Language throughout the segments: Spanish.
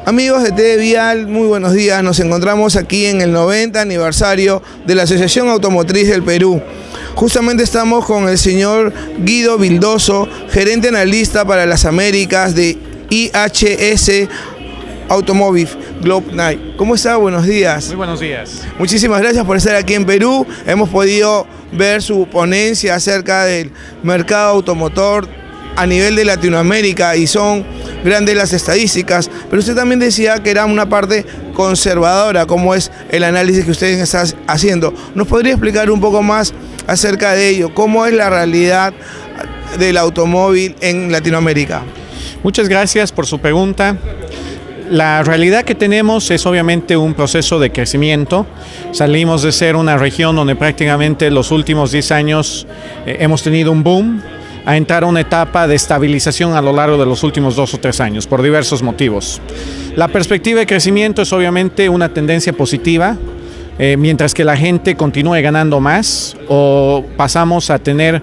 Amigos de TV Vial, muy buenos días. Nos encontramos aquí en el 90 aniversario de la Asociación Automotriz del Perú. Justamente estamos con el señor Guido Vildoso, gerente analista para las Américas de IHS Automotive Globe Night. ¿Cómo está? Buenos días. Muy buenos días. Muchísimas gracias por estar aquí en Perú. Hemos podido ver su ponencia acerca del mercado automotor a nivel de Latinoamérica y son grandes las estadísticas, pero usted también decía que era una parte conservadora, como es el análisis que ustedes están haciendo. ¿Nos podría explicar un poco más acerca de ello? ¿Cómo es la realidad del automóvil en Latinoamérica? Muchas gracias por su pregunta. La realidad que tenemos es obviamente un proceso de crecimiento. Salimos de ser una región donde prácticamente los últimos 10 años hemos tenido un boom, a entrar a una etapa de estabilización a lo largo de los últimos 2 o 3 años, por diversos motivos. La perspectiva de crecimiento es obviamente una tendencia positiva, mientras que la gente continúe ganando más o pasamos a tener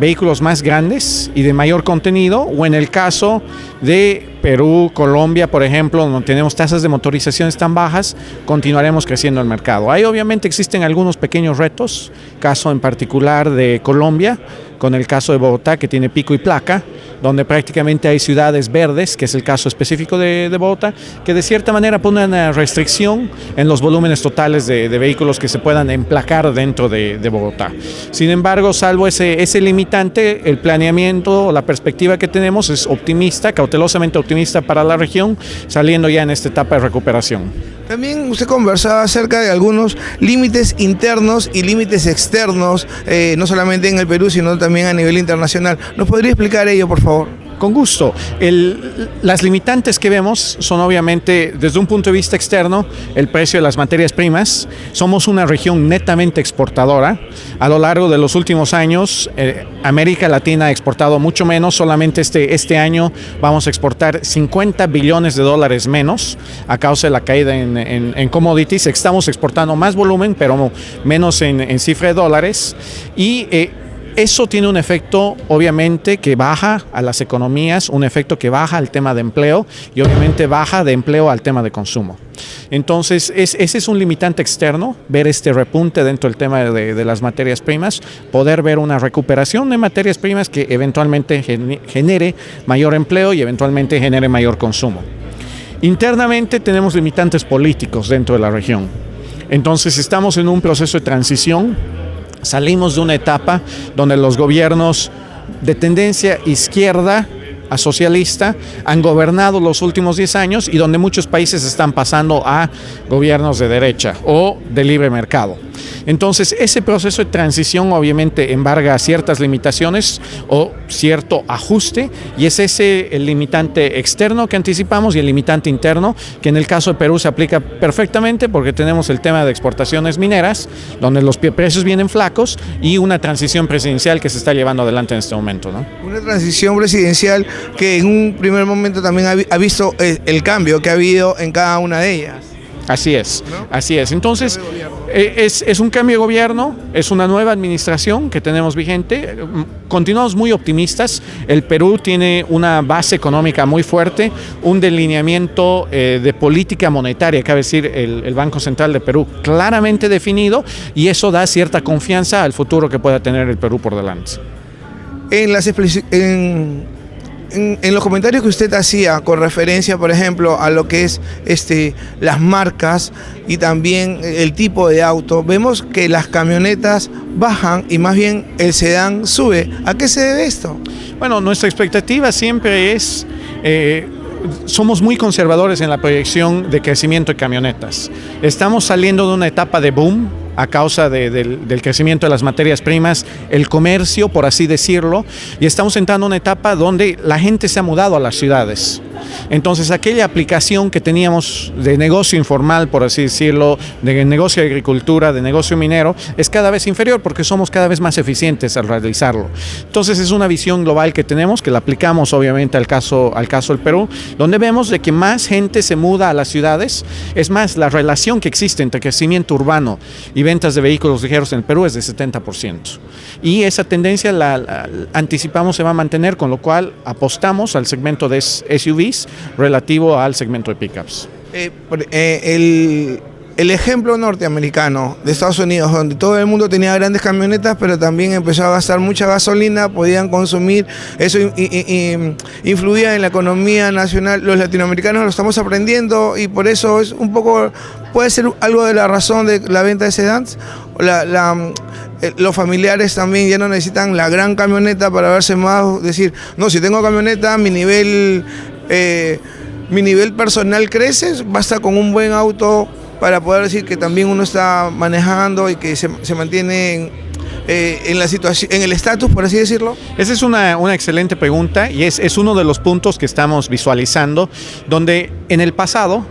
vehículos más grandes y de mayor contenido, o en el caso de Perú, Colombia, por ejemplo, donde tenemos tasas de motorizaciones tan bajas, continuaremos creciendo el mercado. Ahí obviamente existen algunos pequeños retos, caso en particular de Colombia, con el caso de Bogotá, que tiene pico y placa, donde prácticamente hay ciudades verdes, que es el caso específico de Bogotá, que de cierta manera pone una restricción en los volúmenes totales de vehículos que se puedan emplacar dentro de Bogotá. Sin embargo, salvo ese limitante, el planeamiento o la perspectiva que tenemos es optimista, cautelosamente optimista para la región, saliendo ya en esta etapa de recuperación. También usted conversaba acerca de algunos límites internos y límites externos, no solamente en el Perú, sino también a nivel internacional. ¿Nos podría explicar ello, por favor? Con gusto. Las limitantes que vemos son obviamente, desde un punto de vista externo, el precio de las materias primas. Somos una región netamente exportadora. A lo largo de los últimos años, América Latina ha exportado mucho menos. Solamente este año vamos a exportar $50 billones menos a causa de la caída en commodities. Estamos exportando más volumen, pero menos en cifra de dólares. Y eso tiene un efecto, obviamente, que baja a las economías, un efecto que baja al tema de empleo y obviamente baja de empleo al tema de consumo. Entonces, ese es un limitante externo, ver este repunte dentro del tema de las materias primas, poder ver una recuperación de materias primas que eventualmente genere mayor empleo y eventualmente genere mayor consumo. Internamente tenemos limitantes políticos dentro de la región. Entonces, estamos en un proceso de transición. Salimos de una etapa donde los gobiernos de tendencia izquierda a socialista han gobernado los últimos 10 años y donde muchos países están pasando a gobiernos de derecha o de libre mercado. Entonces, ese proceso de transición obviamente embarga ciertas limitaciones o cierto ajuste, y es ese el limitante externo que anticipamos y el limitante interno, que en el caso de Perú se aplica perfectamente porque tenemos el tema de exportaciones mineras, donde los precios vienen flacos, y una transición presidencial que se está llevando adelante en este momento, ¿no? Una transición presidencial que en un primer momento también ha visto el cambio que ha habido en cada una de ellas. Así es, ¿no? Así es. Entonces, es un cambio de gobierno, es una nueva administración que tenemos vigente. Continuamos muy optimistas. El Perú tiene una base económica muy fuerte, un delineamiento de política monetaria, cabe decir, el Banco Central de Perú claramente definido, y eso da cierta confianza al futuro que pueda tener el Perú por delante. En los comentarios que usted hacía con referencia, por ejemplo, a lo que es las marcas y también el tipo de auto, vemos que las camionetas bajan y más bien el sedán sube. ¿A qué se debe esto? Bueno, nuestra expectativa siempre es somos muy conservadores en la proyección de crecimiento de camionetas. Estamos saliendo de una etapa de boom a causa del crecimiento de las materias primas, el comercio, por así decirlo, y estamos entrando en una etapa donde la gente se ha mudado a las ciudades. Entonces, aquella aplicación que teníamos de negocio informal, por así decirlo, de negocio de agricultura, de negocio minero, es cada vez inferior porque somos cada vez más eficientes al realizarlo. Entonces, es una visión global que tenemos, que la aplicamos obviamente al caso del Perú, donde vemos de que más gente se muda a las ciudades. Es más, la relación que existe entre crecimiento urbano y ventas de vehículos ligeros en el Perú es de 70%. Y esa tendencia la anticipamos se va a mantener, con lo cual apostamos al segmento de SUV, SUVs relativo al segmento de pickups. El ejemplo norteamericano de Estados Unidos, donde todo el mundo tenía grandes camionetas, pero también empezó a gastar mucha gasolina, podían consumir, eso influía en la economía nacional. Los latinoamericanos lo estamos aprendiendo y por eso es un poco, puede ser algo de la razón de la venta de sedans. Los familiares también ya no necesitan la gran camioneta para verse más, decir, no, si tengo camioneta, mi nivel personal crece, basta con un buen auto para poder decir que también uno está manejando y que se mantiene en la situación, en el estatus, por así decirlo. Esa es una excelente pregunta y es uno de los puntos que estamos visualizando, donde en el pasado,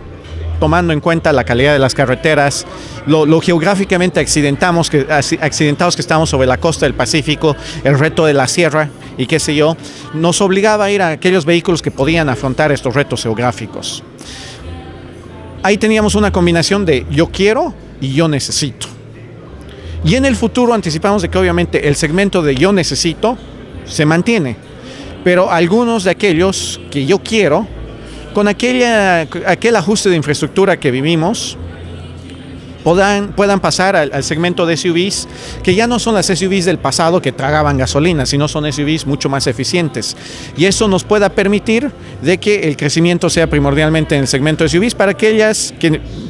tomando en cuenta la calidad de las carreteras, lo geográficamente accidentados que estamos sobre la costa del Pacífico, el reto de la sierra y qué sé yo, nos obligaba a ir a aquellos vehículos que podían afrontar estos retos geográficos. Ahí teníamos una combinación de yo quiero y yo necesito. Y en el futuro anticipamos de que obviamente el segmento de yo necesito se mantiene, pero algunos de aquellos que yo quiero, con aquel ajuste de infraestructura que vivimos, puedan pasar al segmento de SUVs, que ya no son las SUVs del pasado que tragaban gasolina, sino son SUVs mucho más eficientes. Y eso nos pueda permitir de que el crecimiento sea primordialmente en el segmento de SUVs para aquellas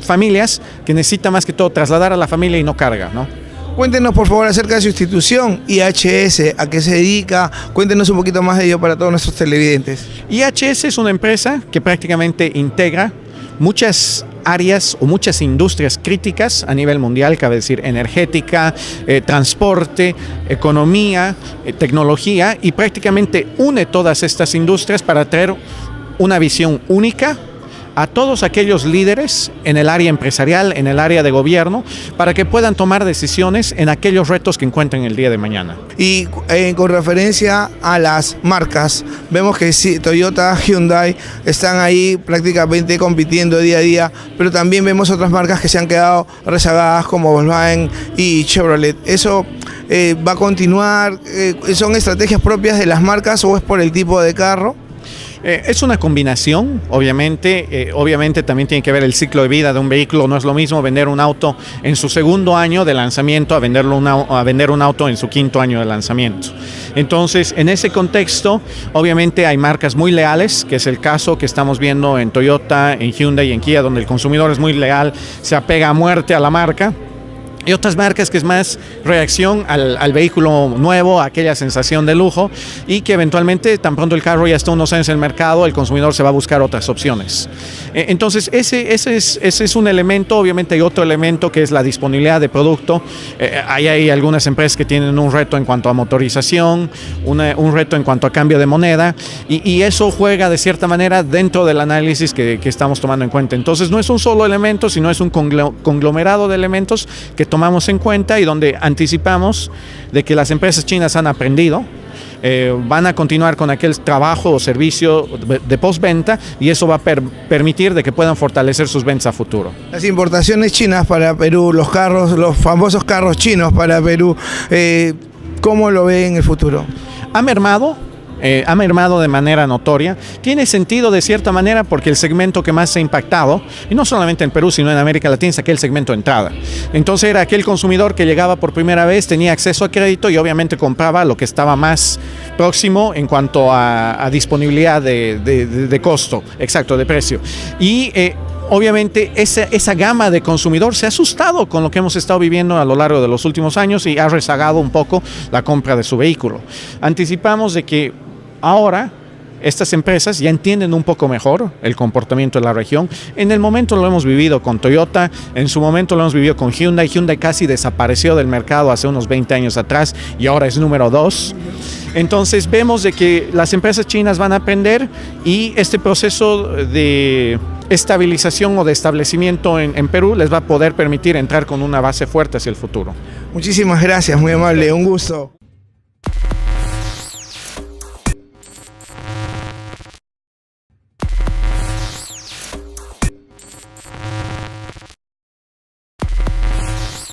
familias que necesitan más que todo trasladar a la familia y no carga, ¿no? Cuéntenos por favor acerca de su institución, IHS, a qué se dedica, cuéntenos un poquito más de ello para todos nuestros televidentes. IHS es una empresa que prácticamente integra muchas áreas o muchas industrias críticas a nivel mundial, cabe decir energética, transporte, economía, tecnología, y prácticamente une todas estas industrias para traer una visión única a todos aquellos líderes en el área empresarial, en el área de gobierno, para que puedan tomar decisiones en aquellos retos que encuentren el día de mañana. Y con referencia a las marcas, vemos que sí, Toyota, Hyundai están ahí prácticamente compitiendo día a día, pero también vemos otras marcas que se han quedado rezagadas como Volkswagen y Chevrolet. ¿Eso va a continuar? ¿Son estrategias propias de las marcas o es por el tipo de carro? Es una combinación, obviamente también tiene que ver el ciclo de vida de un vehículo. No es lo mismo vender un auto en su segundo año de lanzamiento a vender un auto en su quinto año de lanzamiento. Entonces, en ese contexto, obviamente hay marcas muy leales, que es el caso que estamos viendo en Toyota, en Hyundai y en Kia, donde el consumidor es muy leal, se apega a muerte a la marca. Y otras marcas que es más reacción al vehículo nuevo, a aquella sensación de lujo, y que eventualmente, tan pronto el carro ya está unos años en el mercado, el consumidor se va a buscar otras opciones. Entonces, ese es un elemento. Obviamente hay otro elemento que es la disponibilidad de producto. Hay algunas empresas que tienen un reto en cuanto a motorización, un reto en cuanto a cambio de moneda, y eso juega de cierta manera dentro del análisis que estamos tomando en cuenta. Entonces, no es un solo elemento, sino es un conglomerado de elementos que tomamos en cuenta y donde anticipamos de que las empresas chinas han aprendido, van a continuar con aquel trabajo o servicio de postventa, y eso va a permitir de que puedan fortalecer sus ventas a futuro. Las importaciones chinas para Perú, los famosos carros chinos para Perú, ¿cómo lo ve en el futuro? Ha mermado de manera notoria. Tiene sentido de cierta manera porque el segmento que más se ha impactado, y no solamente en Perú sino en América Latina, es aquel segmento de entrada. Entonces era aquel consumidor que llegaba por primera vez, tenía acceso a crédito y obviamente compraba lo que estaba más próximo en cuanto a disponibilidad de costo, exacto, de precio. Y obviamente esa gama de consumidor se ha asustado con lo que hemos estado viviendo a lo largo de los últimos años y ha rezagado un poco la compra de su vehículo. Anticipamos de que ahora estas empresas ya entienden un poco mejor el comportamiento de la región. En el momento lo hemos vivido con Toyota, en su momento lo hemos vivido con Hyundai. Hyundai casi desapareció del mercado hace unos 20 años atrás y ahora es número 2. Entonces vemos de que las empresas chinas van a aprender, y este proceso de estabilización o de establecimiento en Perú les va a poder permitir entrar con una base fuerte hacia el futuro. Muchísimas gracias, muy amable, un gusto.